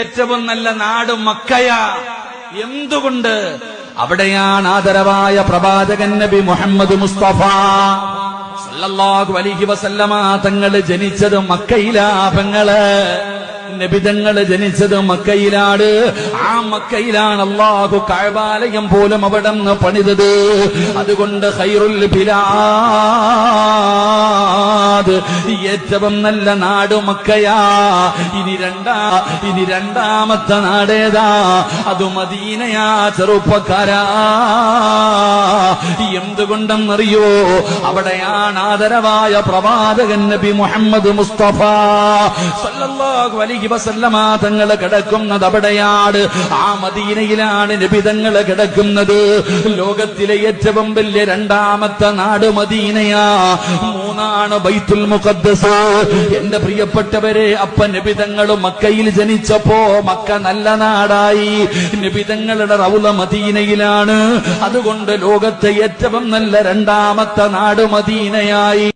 ഏറ്റവും നല്ല നാട് മക്കയാ. എന്തുകൊണ്ട്? അവിടെയാണ് ആദരവായ പ്രവാചകൻ നബി മുഹമ്മദ് മുസ്തഫ സല്ലല്ലാഹു അലൈഹി വസല്ലമ തങ്ങൾ ജനിച്ചത് മക്കയിലാ. പെങ്ങള് നബിതങ്ങള് ജനിച്ചത് മക്കയിലാണ്. ആ മക്കയിലാണ് അല്ലാഹു കഅബാലയം പോലും അവിടെ നിന്ന് പണിതത്. അതുകൊണ്ട് ഖൈറുൽ ബിലാദ്, ഏറ്റവും നല്ല നാട് മക്കയാ. ഇനി രണ്ടാമത്തെ നാടേതാ? അത് മദീനയാ. ചെറുപ്പക്കാരാ, എന്തുകൊണ്ടെന്നറിയോ? അവിടെയാണ് ആദരവായ പ്രവാചകൻ നബി മുഹമ്മദ് മുസ്തഫ സല്ലല്ലാഹു അലൈഹി വസല്ലമ തങ്ങള് കിടക്കുന്നത് അവിടെയാണ്. ആ മദീനയിലാണ് നബി തങ്ങള് കിടക്കുന്നത്. ലോകത്തിലെ ഏറ്റവും വലിയ രണ്ടാമത്തെ നാട് മദീനയാ. മൂന്നാണ് ബൈത്തുൽ മുഖദ്ദസ്. എന്റെ പ്രിയപ്പെട്ടവരെ, അപ്പ നബി തങ്ങള് മക്കയിൽ ജനിച്ചപ്പോ മക്ക നല്ല നാടായി. നബി തങ്ങളുടെ റൗള മദീനയിലാണ്. അതുകൊണ്ട് ലോകത്തെ ഏറ്റവും നല്ല രണ്ടാമത്തെ നാട് മദീനയായി.